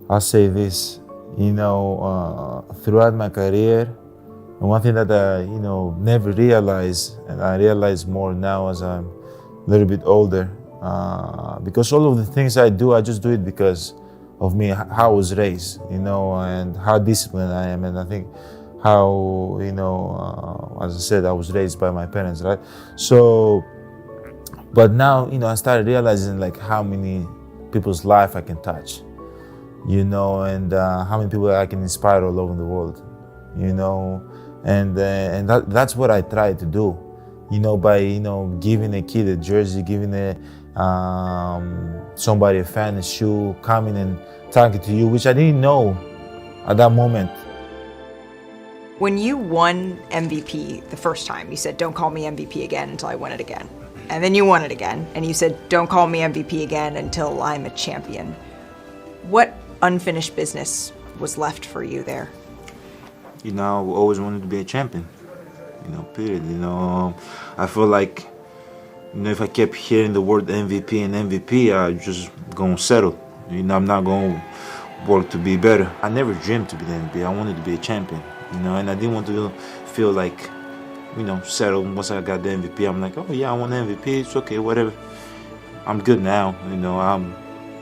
I'll say this, throughout my career, and one thing that I, never realized, and I realize more now as I'm a little bit older, because all of the things I do, I just do it because of me, how I was raised, and how disciplined I am. And I think how, as I said, I was raised by my parents, right? So, but now, I started realizing like how many people's life I can touch, and how many people I can inspire all over the world, and that's what I try to do, by, giving a kid a jersey, giving somebody a fan a shoe, coming and talking to you, which I didn't know at that moment. When you won MVP the first time, you said, don't call me MVP again until I win it again. And then you won it again, and you said, don't call me MVP again until I'm a champion. What unfinished business was left for you there? I always wanted to be a champion, period. I feel like, if I kept hearing the word MVP and MVP, I just gonna settle. I'm not gonna work to be better. I never dreamed to be the MVP. I wanted to be a champion, and I didn't want to feel like, settle. Once I got the MVP, I'm like, oh yeah, I won the MVP, it's okay, whatever. I'm good now,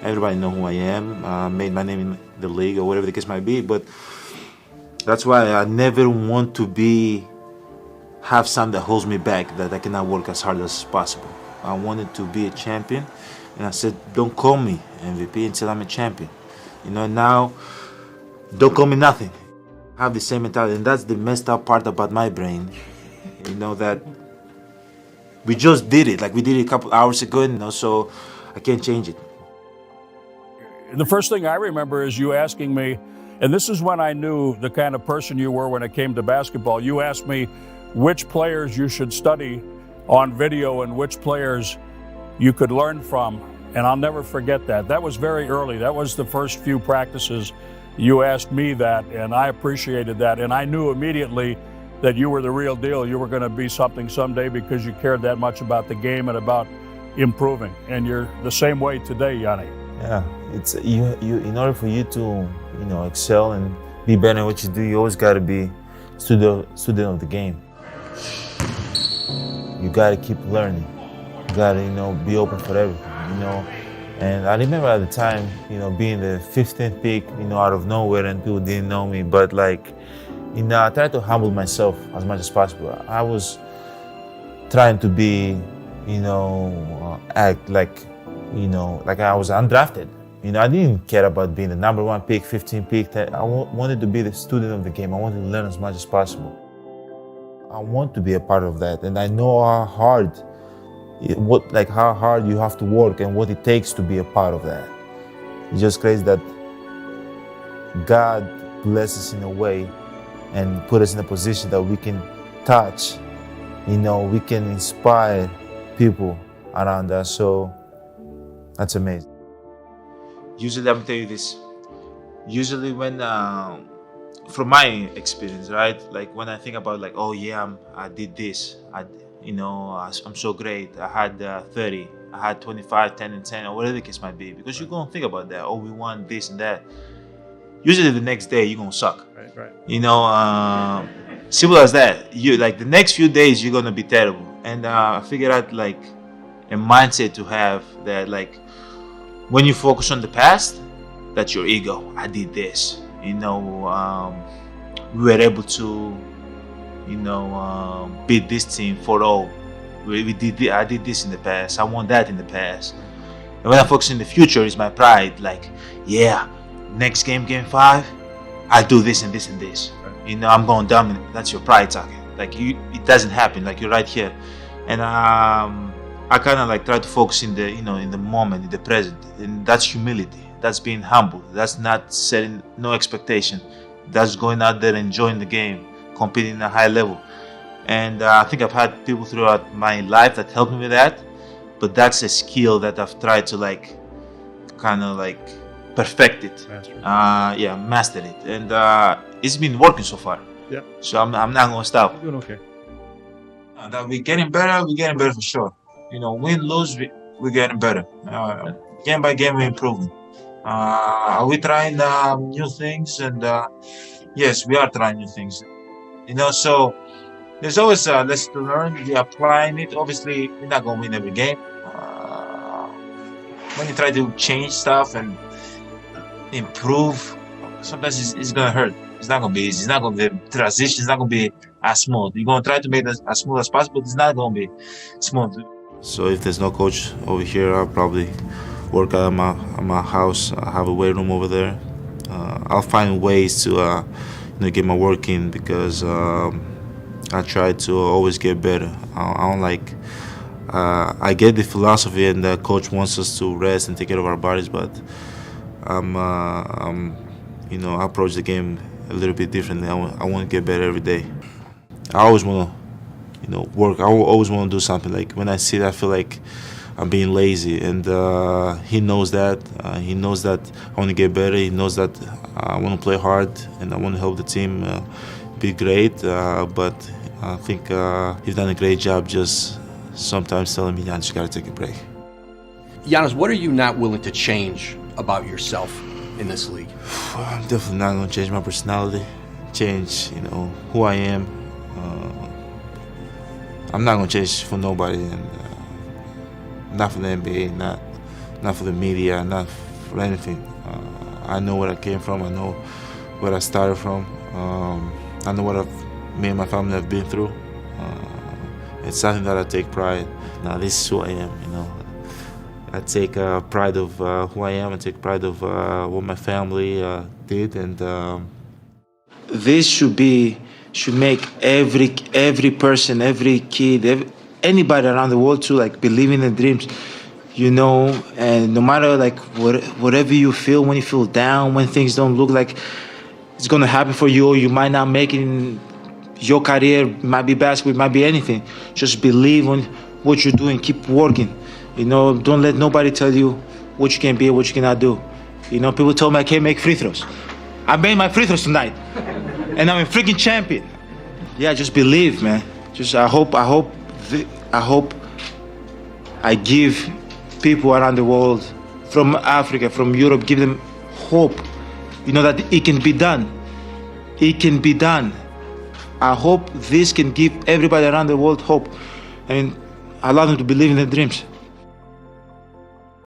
everybody know who I am. I made my name in the league or whatever the case might be, but that's why I never want to have something that holds me back, that I cannot work as hard as possible. I wanted to be a champion, and I said, don't call me MVP until I'm a champion. Now, don't call me nothing. I have the same mentality, and that's the messed up part about my brain. That we just did it, like we did it a couple hours ago, so I can't change it. The first thing I remember is you asking me, and this is when I knew the kind of person you were when it came to basketball. You asked me which players you should study on video and which players you could learn from, and I'll never forget that. That was very early. That was the first few practices. You asked me that, and I appreciated that, and I knew immediately that you were the real deal. You were going to be something someday because you cared that much about the game and about improving, and you're the same way today, Yanni. Yeah, it's you. In order for you to, excel and be better at what you do, you always got to be student of the game. You got to keep learning. You got to, be open for everything, And I remember at the time, being the 15th pick, out of nowhere, and people didn't know me, but like, I tried to humble myself as much as possible. I was trying to be, act like, like I was undrafted. I didn't care about being the number 1 pick, 15 pick. I wanted to be the student of the game. I wanted to learn as much as possible. I want to be a part of that, and I know how hard you have to work and what it takes to be a part of that. It's just crazy that God blesses in a way and put us in a position that we can touch, we can inspire people around us. So that's amazing. Usually, I'm telling you this. Usually, when from my experience, right? Like when I think about like, oh yeah, I did this. I'm so great. I had 30. I had 25, 10, and 10, or whatever the case might be. Because you're gonna think about that. Oh, we won this and that. Usually, the next day you're gonna suck. Right. Simple as that. The next few days you're gonna be terrible. And I figured out like a mindset to have that, like when you focus on the past, that's your ego. I did this. We were able to, beat this team 4-0. I did this in the past. I won that in the past. And when I focus in the future, is my pride. Like, yeah, next game 5, I do this and this and this. Right. I'm going dominant. That's your pride talking. Like it doesn't happen. Like you're right here, and I kind of like try to focus in the in the moment, in the present, and that's humility. That's being humble. That's not setting no expectation. That's going out there enjoying the game, competing at a high level. And I think I've had people throughout my life that helped me with that. But that's a skill that I've tried to like, kind of like perfect it. Master it. And it's been working so far. Yeah. So I'm not gonna stop. You're doing okay. That we're getting better. We're getting better for sure. Win, lose, we're getting better. Game by game, we're improving. Are we trying new things? And yes, we are trying new things. So there's always a lesson to learn. We're applying it. Obviously, we're not going to win every game. When you try to change stuff and improve, sometimes it's going to hurt. It's not going to be easy. It's not going to be transition. It's not going to be as smooth. You're going to try to make it as smooth as possible, but it's not going to be smooth. So if there's no coach over here, I'll probably work out at my house. I have a weight room over there. I'll find ways to get my work in, because I try to always get better. I don't like. I get the philosophy, and the coach wants us to rest and take care of our bodies, but I approach the game a little bit differently. I want to get better every day. I always want to, work. I always want to do something. Like when I see it, I feel like I'm being lazy, and he knows that. He knows that I want to get better. He knows that I want to play hard, and I want to help the team be great. But I think he's done a great job just sometimes telling me I just got to take a break. Giannis, what are you not willing to change about yourself in this league? I'm definitely not going to change my personality, change, who I am. I'm not going to change for nobody, and not for the NBA, not for the media, not for anything. I know where I came from. I know where I started from. I know what me and my family have been through. It's something that I take pride. Now this is who I am. I take pride of who I am. I take pride of what my family did, and this should make every person, every kid, anybody around the world to believe in their dreams, and no matter whatever you feel, when you feel down, when things don't look like it's gonna happen for you, or you might not make it in your career, it might be basketball, it might be anything. Just believe in what you're doing, keep working. Don't let nobody tell you what you can be or what you cannot do. People told me I can't make free throws. I made my free throws tonight, and I'm a freaking champion. Yeah, just believe, man. I hope I give people around the world, from Africa, from Europe, give them hope. That it can be done. It can be done. I hope this can give everybody around the world hope. I allow them to believe in their dreams.